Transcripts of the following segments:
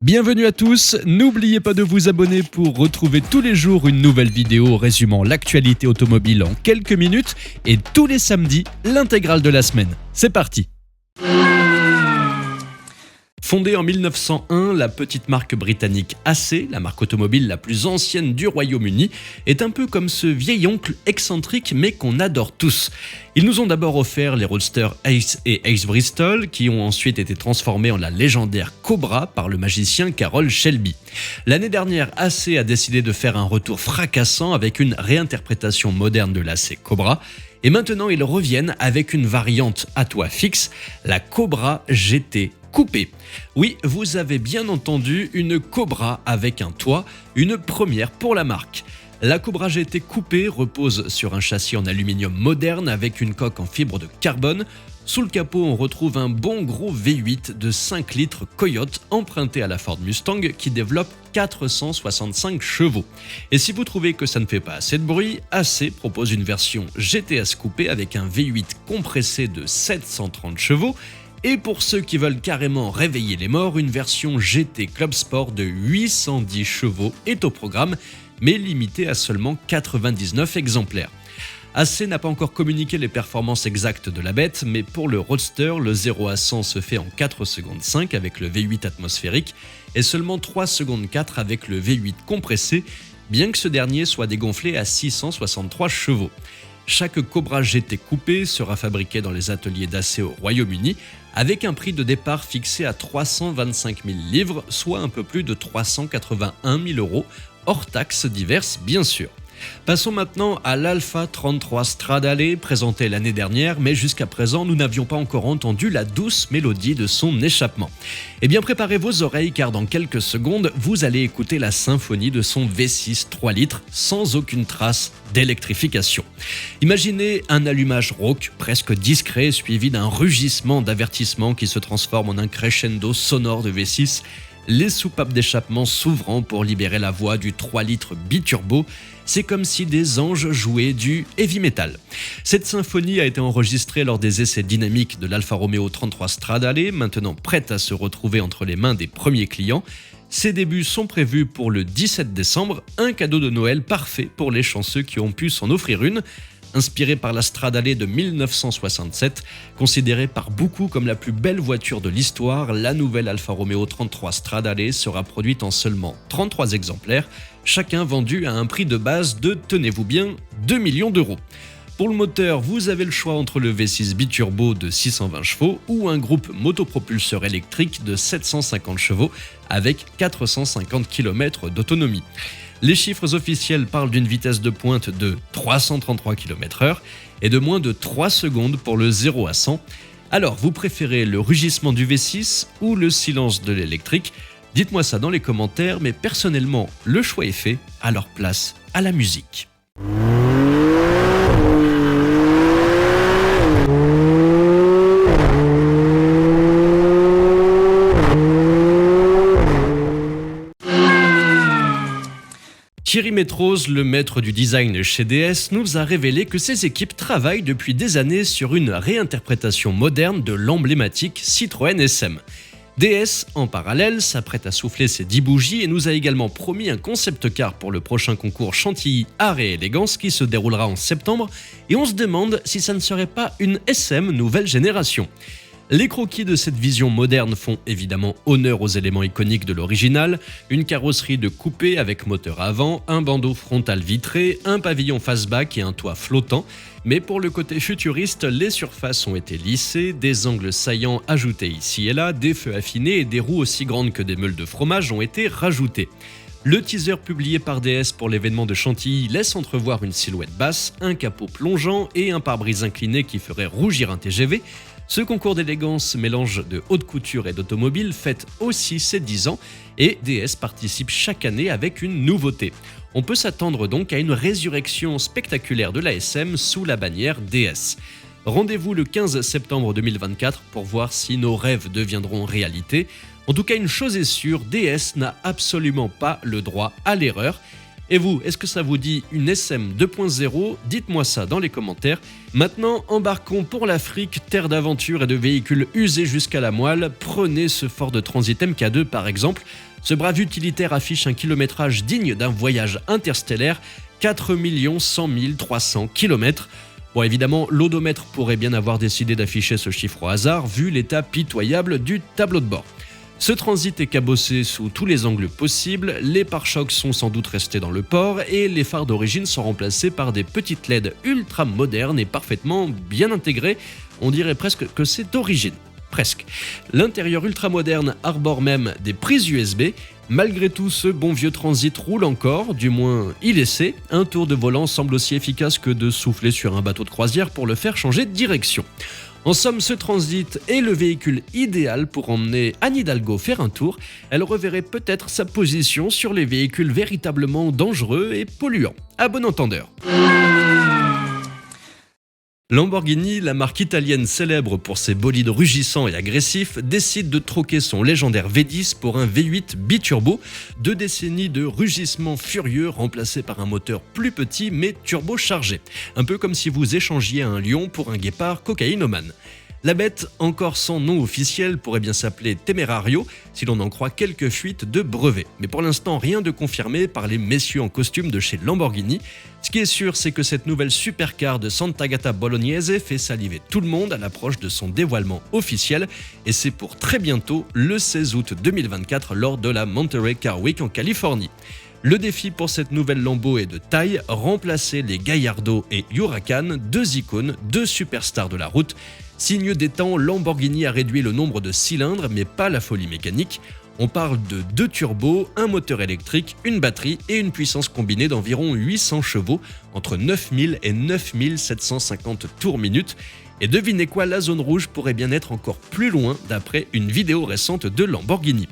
Bienvenue à tous, n'oubliez pas de vous abonner pour retrouver tous les jours une nouvelle vidéo résumant l'actualité automobile en quelques minutes et tous les samedis, l'intégrale de la semaine. C'est parti! Fondée en 1901, la petite marque britannique AC, la marque automobile la plus ancienne du Royaume-Uni, est un peu comme ce vieil oncle excentrique mais qu'on adore tous. Ils nous ont d'abord offert les roadsters Ace et Ace Bristol, qui ont ensuite été transformés en la légendaire Cobra par le magicien Carroll Shelby. L'année dernière, AC a décidé de faire un retour fracassant avec une réinterprétation moderne de l'AC Cobra. Et maintenant, ils reviennent avec une variante à toit fixe, la Cobra GT Coupé. Oui, vous avez bien entendu, une Cobra avec un toit, une première pour la marque. La Cobra GT Coupé repose sur un châssis en aluminium moderne avec une coque en fibre de carbone. Sous le capot, on retrouve un bon gros V8 de 5 litres Coyote emprunté à la Ford Mustang qui développe 465 chevaux. Et si vous trouvez que ça ne fait pas assez de bruit, AC propose une version GTS Coupé avec un V8 compressé de 730 chevaux. Et pour ceux qui veulent carrément réveiller les morts, une version GT Club Sport de 810 chevaux est au programme, mais limitée à seulement 99 exemplaires. AC n'a pas encore communiqué les performances exactes de la bête, mais pour le Roadster, le 0 à 100 se fait en 4 secondes 5 avec le V8 atmosphérique et seulement 3 secondes 4 avec le V8 compressé, bien que ce dernier soit dégonflé à 663 chevaux. Chaque Cobra GT Coupé sera fabriqué dans les ateliers d'AC au Royaume-Uni avec un prix de départ fixé à 325 000 livres, soit un peu plus de 381 000 euros, hors taxes diverses bien sûr. Passons maintenant à l'Alfa 33 Stradale, présenté l'année dernière, mais jusqu'à présent nous n'avions pas encore entendu la douce mélodie de son échappement. Eh bien préparez vos oreilles car dans quelques secondes, vous allez écouter la symphonie de son V6 3 litres sans aucune trace d'électrification. Imaginez un allumage rauque presque discret suivi d'un rugissement d'avertissement qui se transforme en un crescendo sonore de V6, les soupapes d'échappement s'ouvrant pour libérer la voix du 3 litres biturbo. C'est comme si des anges jouaient du heavy metal. Cette symphonie a été enregistrée lors des essais dynamiques de l'Alfa Romeo 33 Stradale, maintenant prête à se retrouver entre les mains des premiers clients. Ses débuts sont prévus pour le 17 décembre, un cadeau de Noël parfait pour les chanceux qui ont pu s'en offrir une. Inspirée par la Stradale de 1967, considérée par beaucoup comme la plus belle voiture de l'histoire, la nouvelle Alfa Romeo 33 Stradale sera produite en seulement 33 exemplaires, chacun vendu à un prix de base de, tenez-vous bien, 2 millions d'euros. Pour le moteur, vous avez le choix entre le V6 biturbo de 620 chevaux ou un groupe motopropulseur électrique de 750 chevaux avec 450 km d'autonomie. Les chiffres officiels parlent d'une vitesse de pointe de 333 km/h et de moins de 3 secondes pour le 0 à 100. Alors, vous préférez le rugissement du V6 ou le silence de l'électrique? Dites-moi ça dans les commentaires, mais personnellement, le choix est fait, alors place à la musique. Thierry Métroz, le maître du design chez DS, nous a révélé que ses équipes travaillent depuis des années sur une réinterprétation moderne de l'emblématique Citroën SM. DS, en parallèle, s'apprête à souffler ses 10 bougies et nous a également promis un concept car pour le prochain concours Chantilly Art et Élégance qui se déroulera en septembre, et on se demande si ça ne serait pas une SM nouvelle génération. Les croquis de cette vision moderne font évidemment honneur aux éléments iconiques de l'original, une carrosserie de coupé avec moteur avant, un bandeau frontal vitré, un pavillon fastback et un toit flottant. Mais pour le côté futuriste, les surfaces ont été lissées, des angles saillants ajoutés ici et là, des feux affinés et des roues aussi grandes que des meules de fromage ont été rajoutés. Le teaser publié par DS pour l'événement de Chantilly laisse entrevoir une silhouette basse, un capot plongeant et un pare-brise incliné qui ferait rougir un TGV. Ce concours d'élégance, mélange de haute couture et d'automobile, fête aussi ses 10 ans et DS participe chaque année avec une nouveauté. On peut s'attendre donc à une résurrection spectaculaire de la SM sous la bannière DS. Rendez-vous le 15 septembre 2024 pour voir si nos rêves deviendront réalité. En tout cas, une chose est sûre, DS n'a absolument pas le droit à l'erreur. Et vous, est-ce que ça vous dit une SM 2.0 ? Dites-moi ça dans les commentaires. Maintenant, embarquons pour l'Afrique, terre d'aventure et de véhicules usés jusqu'à la moelle. Prenez ce Ford Transit MK2 par exemple. Ce brave utilitaire affiche un kilométrage digne d'un voyage interstellaire, 4 100 300 km. Bon, évidemment, l'odomètre pourrait bien avoir décidé d'afficher ce chiffre au hasard, vu l'état pitoyable du tableau de bord. Ce transit est cabossé sous tous les angles possibles, les pare-chocs sont sans doute restés dans le port et les phares d'origine sont remplacés par des petites LED ultra modernes et parfaitement bien intégrées. On dirait presque que c'est d'origine. Presque. L'intérieur ultra moderne arbore même des prises USB. Malgré tout, ce bon vieux transit roule encore, du moins il essaie. Un tour de volant semble aussi efficace que de souffler sur un bateau de croisière pour le faire changer de direction. En somme, ce transit est le véhicule idéal pour emmener Anne Hidalgo faire un tour. Elle reverrait peut-être sa position sur les véhicules véritablement dangereux et polluants. À bon entendeur. Lamborghini, la marque italienne célèbre pour ses bolides rugissants et agressifs, décide de troquer son légendaire V10 pour un V8 biturbo. 2 décennies de rugissements furieux remplacés par un moteur plus petit mais turbochargé. Un peu comme si vous échangiez un lion pour un guépard cocaïnomane. La bête, encore sans nom officiel, pourrait bien s'appeler Temerario, si l'on en croit quelques fuites de brevets. Mais pour l'instant, rien de confirmé par les messieurs en costume de chez Lamborghini. Ce qui est sûr, c'est que cette nouvelle supercar de Sant'Agata Bolognese fait saliver tout le monde à l'approche de son dévoilement officiel. Et c'est pour très bientôt, le 16 août 2024, lors de la Monterey Car Week en Californie. Le défi pour cette nouvelle Lambo est de taille, remplacer les Gallardo et Huracan, 2 icônes, 2 superstars de la route. Signe des temps, Lamborghini a réduit le nombre de cylindres, mais pas la folie mécanique. On parle de 2 turbos, un moteur électrique, une batterie et une puissance combinée d'environ 800 chevaux, entre 9000 et 9750 tours minute. Et devinez quoi, la zone rouge pourrait bien être encore plus loin d'après une vidéo récente de Lamborghini.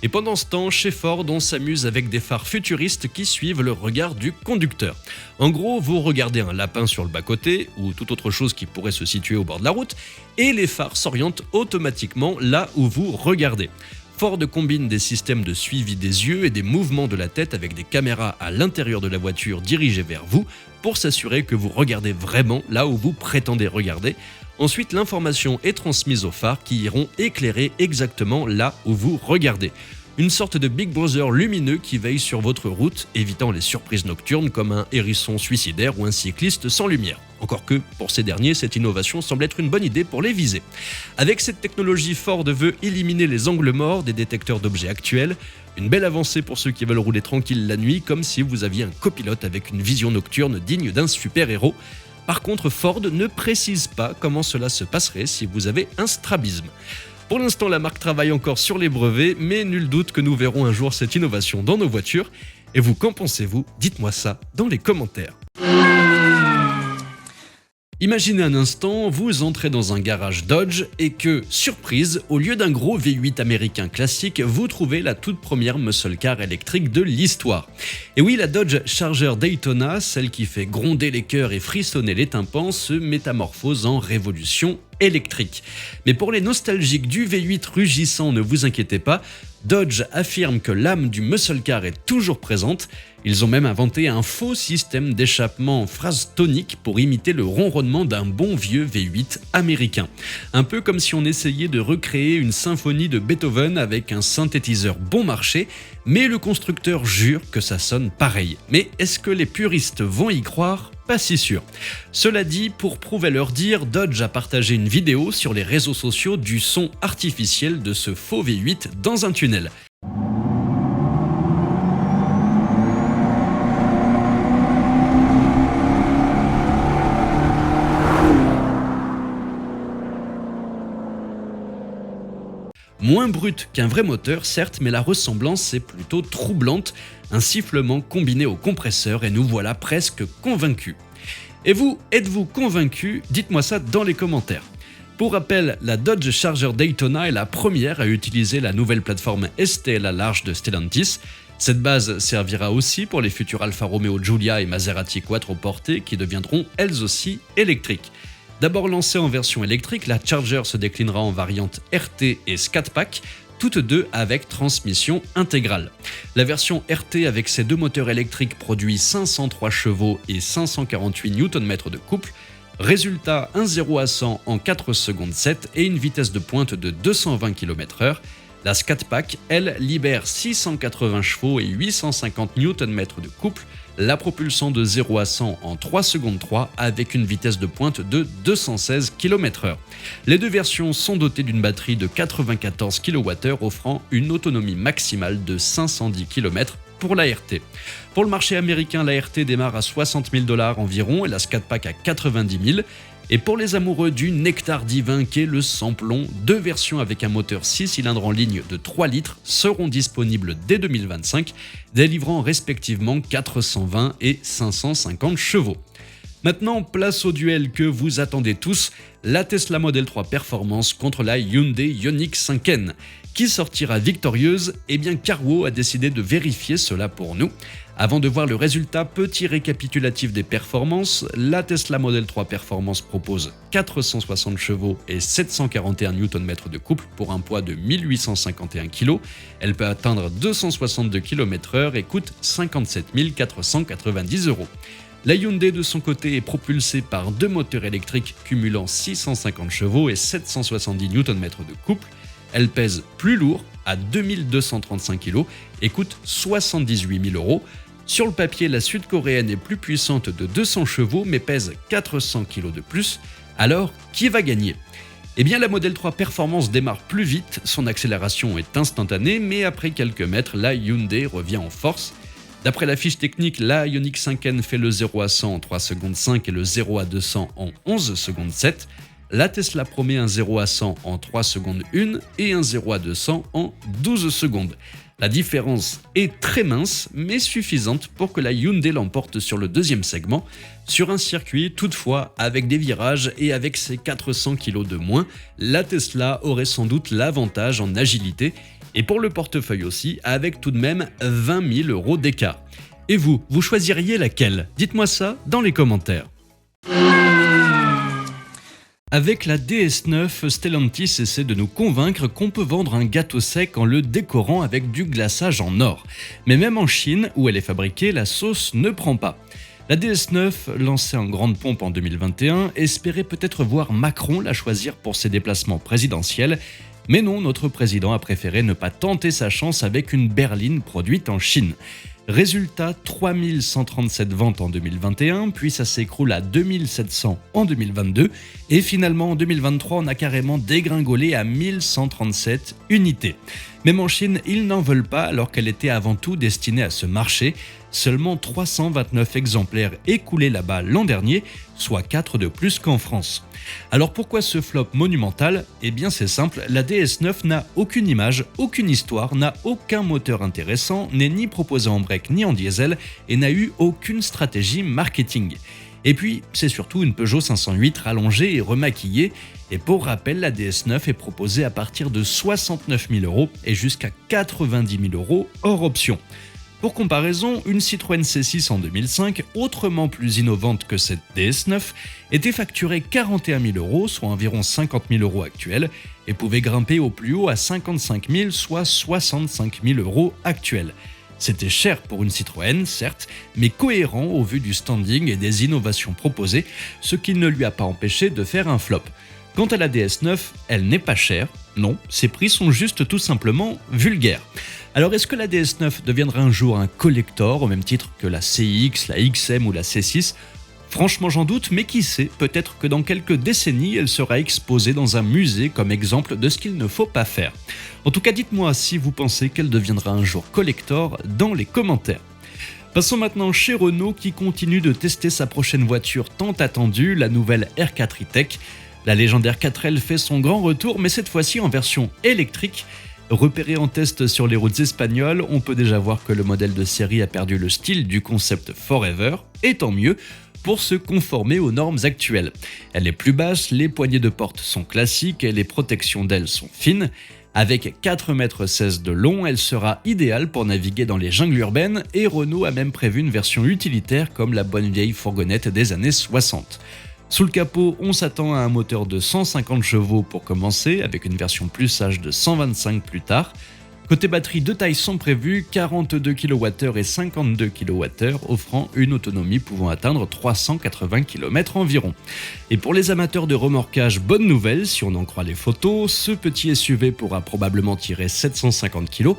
Et pendant ce temps, chez Ford, on s'amuse avec des phares futuristes qui suivent le regard du conducteur. En gros, vous regardez un lapin sur le bas-côté, ou toute autre chose qui pourrait se situer au bord de la route, et les phares s'orientent automatiquement là où vous regardez. Ford combine des systèmes de suivi des yeux et des mouvements de la tête avec des caméras à l'intérieur de la voiture dirigées vers vous pour s'assurer que vous regardez vraiment là où vous prétendez regarder. Ensuite, l'information est transmise aux phares qui iront éclairer exactement là où vous regardez. Une sorte de Big Brother lumineux qui veille sur votre route, évitant les surprises nocturnes comme un hérisson suicidaire ou un cycliste sans lumière. Encore que, pour ces derniers, cette innovation semble être une bonne idée pour les viser. Avec cette technologie, Ford veut éliminer les angles morts des détecteurs d'objets actuels. Une belle avancée pour ceux qui veulent rouler tranquille la nuit, comme si vous aviez un copilote avec une vision nocturne digne d'un super-héros. Par contre, Ford ne précise pas comment cela se passerait si vous avez un strabisme. Pour l'instant, la marque travaille encore sur les brevets, mais nul doute que nous verrons un jour cette innovation dans nos voitures. Et vous, qu'en pensez-vous? Dites-moi ça dans les commentaires. Imaginez un instant, vous entrez dans un garage Dodge et que, surprise, au lieu d'un gros V8 américain classique, vous trouvez la toute première muscle car électrique de l'histoire. Et oui, la Dodge Charger Daytona, celle qui fait gronder les cœurs et frissonner les tympans, se métamorphose en révolution électrique. Mais pour les nostalgiques du V8 rugissant, ne vous inquiétez pas, Dodge affirme que l'âme du muscle car est toujours présente. Ils ont même inventé un faux système d'échappement phrase tonique pour imiter le ronronnement d'un bon vieux V8 américain. Un peu comme si on essayait de recréer une symphonie de Beethoven avec un synthétiseur bon marché, mais le constructeur jure que ça sonne pareil. Mais est-ce que les puristes vont y croire ? Pas si sûr. Cela dit, pour prouver leur dire, Dodge a partagé une vidéo sur les réseaux sociaux du son artificiel de ce faux V8 dans un tunnel. Moins brut qu'un vrai moteur, certes, mais la ressemblance est plutôt troublante. Un sifflement combiné au compresseur et nous voilà presque convaincus. Et vous, êtes-vous convaincus? Dites-moi ça dans les commentaires. Pour rappel, la Dodge Charger Daytona est la première à utiliser la nouvelle plateforme STL à large de Stellantis. Cette base servira aussi pour les futurs Alfa Romeo Giulia et Maserati Quattroporte qui deviendront elles aussi électriques. D'abord lancée en version électrique, la Charger se déclinera en variante RT et Scat Pack, toutes deux avec transmission intégrale. La version RT avec ses 2 moteurs électriques produit 503 chevaux et 548 Nm de couple, Résultat, un 0 à 100 en 4 secondes 7 et une vitesse de pointe de 220 km/h. La Scat Pack, elle, libère 680 chevaux et 850 Nm de couple, la propulsant de 0 à 100 en 3 secondes 3 avec une vitesse de pointe de 216 km/h. Les deux versions sont dotées d'une batterie de 94 kWh offrant une autonomie maximale de 510 km pour la RT. Pour le marché américain, la RT démarre à 60 000 $ environ et la Scat Pack à 90 000. Et pour les amoureux du nectar divin qu'est le sans-plomb, deux versions avec un moteur 6 cylindres en ligne de 3 litres seront disponibles dès 2025, délivrant respectivement 420 et 550 chevaux. Maintenant, place au duel que vous attendez tous, la Tesla Model 3 Performance contre la Hyundai Ioniq 5N. Qui sortira victorieuse? Eh bien, Carwow a décidé de vérifier cela pour nous. Avant de voir le résultat, petit récapitulatif des performances, la Tesla Model 3 Performance propose 460 chevaux et 741 Nm de couple pour un poids de 1851 kg. Elle peut atteindre 262 km/h et coûte 57 490 €. La Hyundai de son côté est propulsée par deux moteurs électriques cumulant 650 chevaux et 770 Nm de couple. Elle pèse plus lourd à 2235 kg et coûte 78 000 €. Sur le papier, la sud-coréenne est plus puissante de 200 chevaux mais pèse 400 kg de plus. Alors, qui va gagner? Eh bien, la Model 3 Performance démarre plus vite, son accélération est instantanée, mais après quelques mètres, la Hyundai revient en force. D'après la fiche technique, la Ioniq 5N fait le 0 à 100 en 3 secondes 5 et le 0 à 200 en 11 secondes 7. La Tesla promet un 0 à 100 en 3 secondes 1 et un 0 à 200 en 12 secondes. La différence est très mince, mais suffisante pour que la Hyundai l'emporte sur le deuxième segment, sur un circuit toutefois avec des virages et avec ses 400 kg de moins, la Tesla aurait sans doute l'avantage en agilité et pour le portefeuille aussi, avec tout de même 20 000 € d'écart. Et vous choisiriez laquelle? Dites-moi ça dans les commentaires. Avec la DS9, Stellantis essaie de nous convaincre qu'on peut vendre un gâteau sec en le décorant avec du glaçage en or. Mais même en Chine, où elle est fabriquée, la sauce ne prend pas. La DS9, lancée en grande pompe en 2021, espérait peut-être voir Macron la choisir pour ses déplacements présidentiels. Mais non, notre président a préféré ne pas tenter sa chance avec une berline produite en Chine. Résultat, 3137 ventes en 2021, puis ça s'écroule à 2700 en 2022, et finalement en 2023 on a carrément dégringolé à 1137 unités. Même en Chine, ils n'en veulent pas alors qu'elle était avant tout destinée à ce marché. Seulement 329 exemplaires écoulés là-bas l'an dernier, soit 4 de plus qu'en France. Alors pourquoi ce flop monumental? Eh bien c'est simple, la DS9 n'a aucune image, aucune histoire, n'a aucun moteur intéressant, n'est ni proposée en break ni en diesel et n'a eu aucune stratégie marketing. Et puis, c'est surtout une Peugeot 508 rallongée et remaquillée. Et pour rappel, la DS9 est proposée à partir de 69 000 € et jusqu'à 90 000 € hors option. Pour comparaison, une Citroën C6 en 2005, autrement plus innovante que cette DS9, était facturée 41 000 €, soit environ 50 000 € actuels, et pouvait grimper au plus haut à 55 000, soit 65 000 € actuels. C'était cher pour une Citroën, certes, mais cohérent au vu du standing et des innovations proposées, ce qui ne lui a pas empêché de faire un flop. Quant à la DS9, elle n'est pas chère, non, ses prix sont juste tout simplement vulgaires. Alors est-ce que la DS9 deviendra un jour un collector au même titre que la CX, la XM ou la C6 ? Franchement j'en doute, mais qui sait, peut-être que dans quelques décennies elle sera exposée dans un musée comme exemple de ce qu'il ne faut pas faire. En tout cas dites-moi si vous pensez qu'elle deviendra un jour collector dans les commentaires. Passons maintenant chez Renault qui continue de tester sa prochaine voiture tant attendue, la nouvelle R4 e-Tech. La légendaire 4L fait son grand retour, mais cette fois-ci en version électrique. Repéré en test sur les routes espagnoles, on peut déjà voir que le modèle de série a perdu le style du concept Forever, et tant mieux, pour se conformer aux normes actuelles. Elle est plus basse, les poignées de porte sont classiques et les protections d'ailes sont fines. Avec 4,16 m de long, elle sera idéale pour naviguer dans les jungles urbaines et Renault a même prévu une version utilitaire comme la bonne vieille fourgonnette des années 60. Sous le capot, on s'attend à un moteur de 150 chevaux pour commencer, avec une version plus sage de 125 plus tard. Côté batterie, deux tailles sont prévues, 42 kWh et 52 kWh, offrant une autonomie pouvant atteindre 380 km environ. Et pour les amateurs de remorquage, bonne nouvelle, si on en croit les photos, ce petit SUV pourra probablement tirer 750 kg,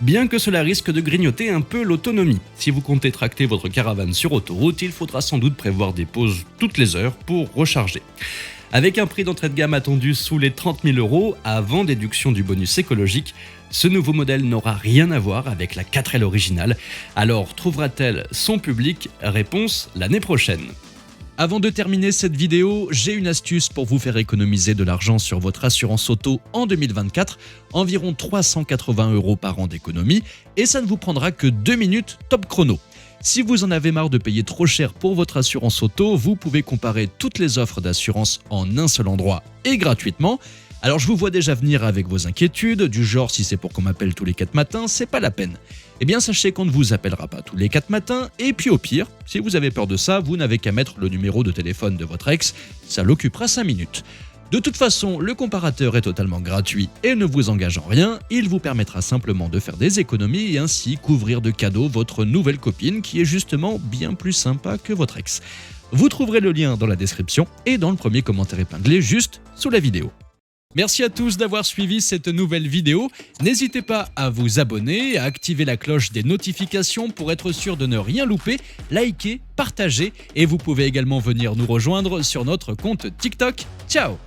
bien que cela risque de grignoter un peu l'autonomie. Si vous comptez tracter votre caravane sur autoroute, il faudra sans doute prévoir des pauses toutes les heures pour recharger. Avec un prix d'entrée de gamme attendu sous les 30 000 € avant déduction du bonus écologique, ce nouveau modèle n'aura rien à voir avec la 4L originale. Alors trouvera-t-elle son public? Réponse l'année prochaine. Avant de terminer cette vidéo, j'ai une astuce pour vous faire économiser de l'argent sur votre assurance auto en 2024, environ 380 € par an d'économie, et ça ne vous prendra que 2 minutes top chrono. Si vous en avez marre de payer trop cher pour votre assurance auto, vous pouvez comparer toutes les offres d'assurance en un seul endroit et gratuitement. Alors je vous vois déjà venir avec vos inquiétudes, du genre si c'est pour qu'on m'appelle tous les 4 matins, c'est pas la peine. Eh bien sachez qu'on ne vous appellera pas tous les 4 matins, et puis au pire, si vous avez peur de ça, vous n'avez qu'à mettre le numéro de téléphone de votre ex, ça l'occupera 5 minutes. De toute façon, le comparateur est totalement gratuit et ne vous engage en rien, il vous permettra simplement de faire des économies et ainsi couvrir de cadeaux votre nouvelle copine qui est justement bien plus sympa que votre ex. Vous trouverez le lien dans la description et dans le premier commentaire épinglé juste sous la vidéo. Merci à tous d'avoir suivi cette nouvelle vidéo. N'hésitez pas à vous abonner, à activer la cloche des notifications pour être sûr de ne rien louper, liker, partager et vous pouvez également venir nous rejoindre sur notre compte TikTok. Ciao!